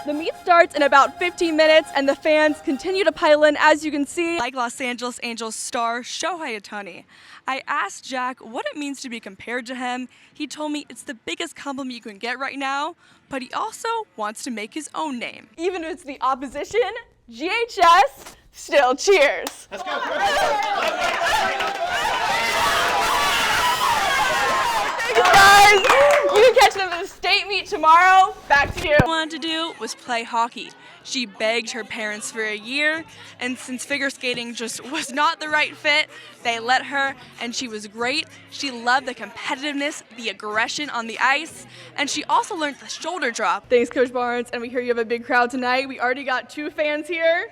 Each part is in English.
The meet starts in about 15 minutes, and the fans continue to pile in, as you can see. Like Los Angeles Angels star Shohei Ohtani. I asked Jack what it means to be compared to him. He told me it's the biggest compliment you can get right now, but he also wants to make his own name. Even if it's the opposition, GHS still cheers. Let's go. Thanks, guys. You can catch them at the state meet tomorrow. Back to you. What she wanted to do was play hockey. She begged her parents for a year, and since figure skating just was not the right fit, they let her, and she was great. She loved the competitiveness, the aggression on the ice, and she also learned the shoulder drop. Thanks, Coach Barnes, and we hear you have a big crowd tonight. We already got 2 fans here.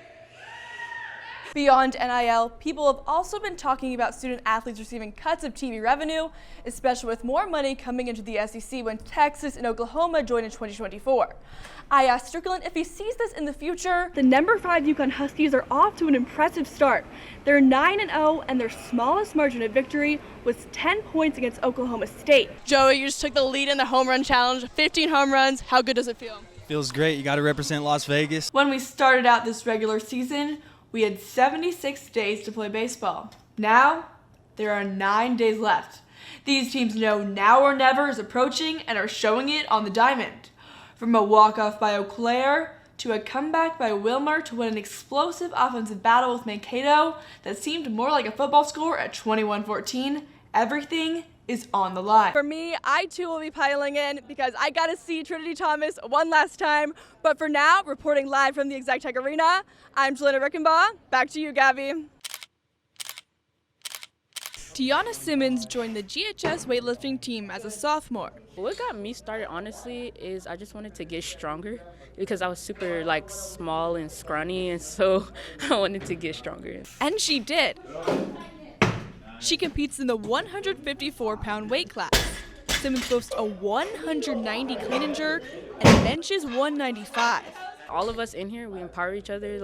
Beyond NIL, people have also been talking about student athletes receiving cuts of TV revenue, especially with more money coming into the SEC when Texas and Oklahoma join in 2024. I asked Strickland if he sees this in the future. The number 5 UConn Huskies are off to an impressive start. They're 9-0, and their smallest margin of victory was 10 points against Oklahoma State. Joey, you just took the lead in the home run challenge, 15 home runs. How good does it feel? Feels great. You got to represent Las Vegas. When we started out this regular season, we had 76 days to play baseball. Now, there are 9 days left. These teams know now or never is approaching and are showing it on the diamond. From a walk-off by Eau Claire to a comeback by Wilmer to win an explosive offensive battle with Mankato that seemed more like a football score at 21-14, everything is on the line. For me, I too will be piling in because I got to see Trinity Thomas one last time. But for now, reporting live from the Exactech Arena, I'm Julianna Reichenbach. Back to you, Gabby. Tiana Simmons joined the GHS weightlifting team as a sophomore. What got me started, honestly, is I just wanted to get stronger because I was super, small and scrawny, and so I wanted to get stronger. And she did. She competes in the 154-pound weight class. Simmons boasts a 190 clean and jerk and benches 195. All of us in here, we empower each other.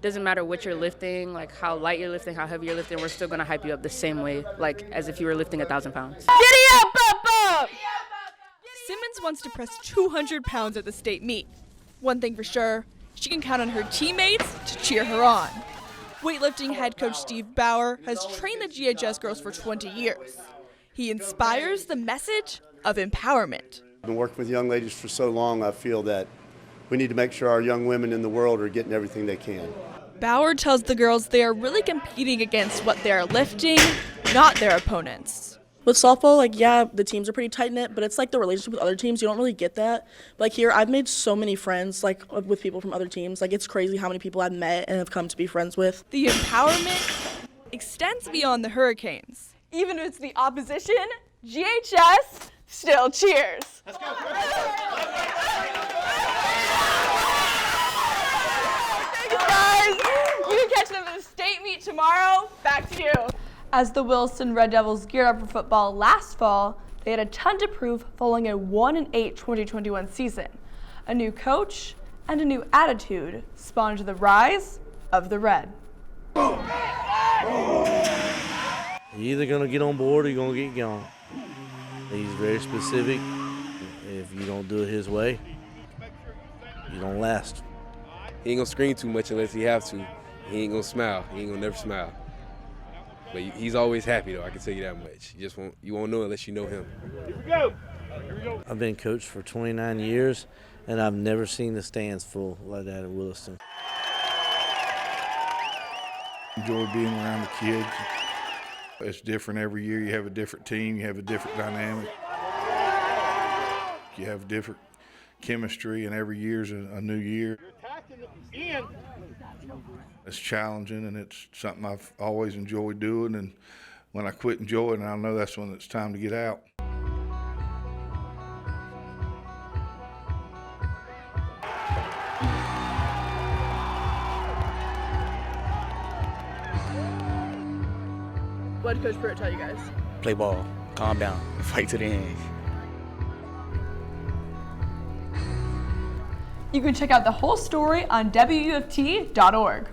Doesn't matter what you're lifting, how light you're lifting, how heavy you're lifting, we're still going to hype you up the same way, as if you were lifting 1,000 pounds. Giddy up, up! Simmons wants to press 200 pounds at the state meet. One thing for sure, she can count on her teammates to cheer her on. Weightlifting head coach Steve Bauer has trained the GHS girls for 20 years. He inspires the message of empowerment. I've been working with young ladies for so long, I feel that we need to make sure our young women in the world are getting everything they can. Bauer tells the girls they are really competing against what they are lifting, not their opponents. With softball, the teams are pretty tight-knit, but it's the relationship with other teams, you don't really get that. Here, I've made so many friends, with people from other teams. It's crazy how many people I've met and have come to be friends with. The empowerment extends beyond the Hurricanes. Even if it's the opposition, GHS still cheers. Let's go. Thanks, guys. You can catch them at the state meet tomorrow. Back to you. As the Wilson Red Devils geared up for football last fall, they had a ton to prove following a 1-8 2021 season. A new coach and a new attitude spawned the rise of the Red. You're either going to get on board or you're going to get gone. He's very specific. If you don't do it his way, you don't last. He ain't going to scream too much unless he have to. He ain't going to smile. He ain't going to never smile. But he's always happy, though, I can tell you that much. You won't know unless you know him. Here we go. I've been coached for 29 years, and I've never seen the stands full like that in Williston. Enjoy being around the kids. It's different every year. You have a different team. You have a different dynamic. You have different chemistry, and every year's a new year. It's challenging, and it's something I've always enjoyed doing, and when I quit enjoying it, I know that's when it's time to get out. What did Coach Pruitt tell you guys? Play ball, calm down, fight to the end. You can check out the whole story on WUFT.org.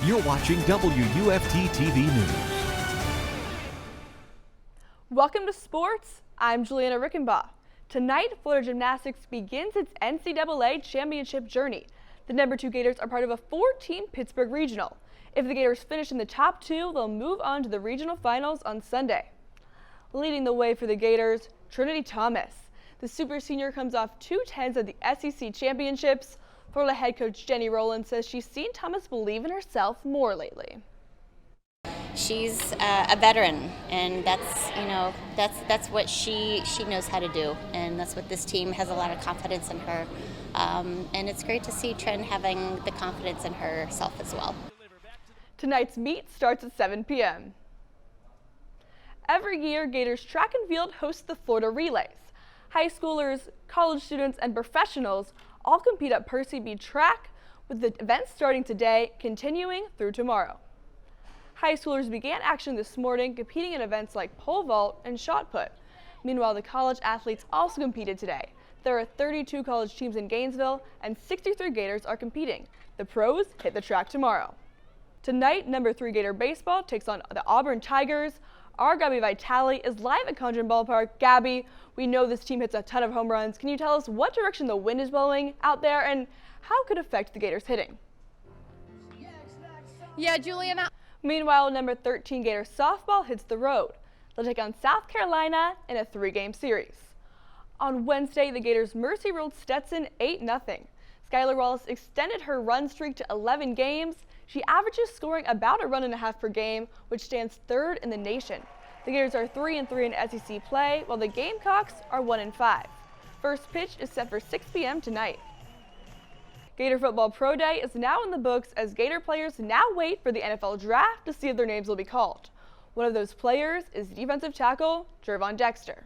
You're watching WUFT TV News. Welcome to sports. I'm Julianna Reichenbach. Tonight, Florida Gymnastics begins its NCAA championship journey. The number 2 Gators are part of a 4-team Pittsburgh regional. If the Gators finish in the top 2, they'll move on to the regional finals on Sunday. Leading the way for the Gators, Trinity Thomas. The super senior comes off 2 10s at the SEC championships. Florida head coach Jenny Rowland says she's seen Thomas believe in herself more lately. She's a veteran, and that's what she knows how to do, and that's what this team has a lot of confidence in her. And it's great to see Trin having the confidence in herself as well. Tonight's meet starts at 7 p.m. Every year, Gators track and field hosts the Florida Relays. High schoolers, college students, and professionals all compete at Percy B track, with the event starting today, continuing through tomorrow. High schoolers began action this morning, competing in events like pole vault and shot put. Meanwhile, the college athletes also competed today. There are 32 college teams in Gainesville, and 63 Gators are competing. The pros hit the track tomorrow. Tonight, number 3 Gator baseball takes on the Auburn Tigers. Our Gabby Vitale is live at Condren Ballpark. Gabby, we know this team hits a ton of home runs. Can you tell us what direction the wind is blowing out there and how it could affect the Gators hitting? Yeah, Julianna. Meanwhile, number 13 Gator softball hits the road. They'll take on South Carolina in a 3-game series. On Wednesday, the Gators mercy ruled Stetson 8-0. Skylar Wallace extended her run streak to 11 games. She averages scoring about 1.5 runs per game, which stands 3rd in the nation. The Gators are 3-3 in SEC play, while the Gamecocks are 1-5. First pitch is set for 6 p.m. tonight. Gator Football Pro Day is now in the books as Gator players now wait for the NFL Draft to see if their names will be called. One of those players is defensive tackle Jervon Dexter.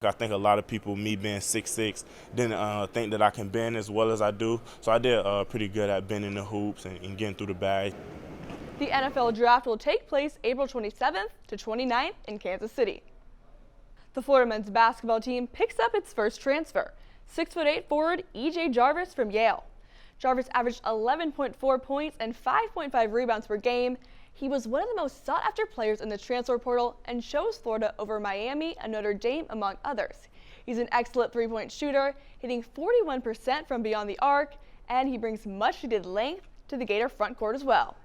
I think a lot of people, me being 6'6", didn't think that I can bend as well as I do. So I did pretty good at bending the hoops and getting through the bag. The NFL Draft will take place April 27th to 29th in Kansas City. The Florida men's basketball team picks up its first transfer, 6'8" forward E.J. Jarvis from Yale. Jarvis averaged 11.4 points and 5.5 rebounds per game. He was one of the most sought-after players in the transfer portal and chose Florida over Miami and Notre Dame, among others. He's an excellent three-point shooter, hitting 41% from beyond the arc, and he brings much-needed length to the Gator front court as well.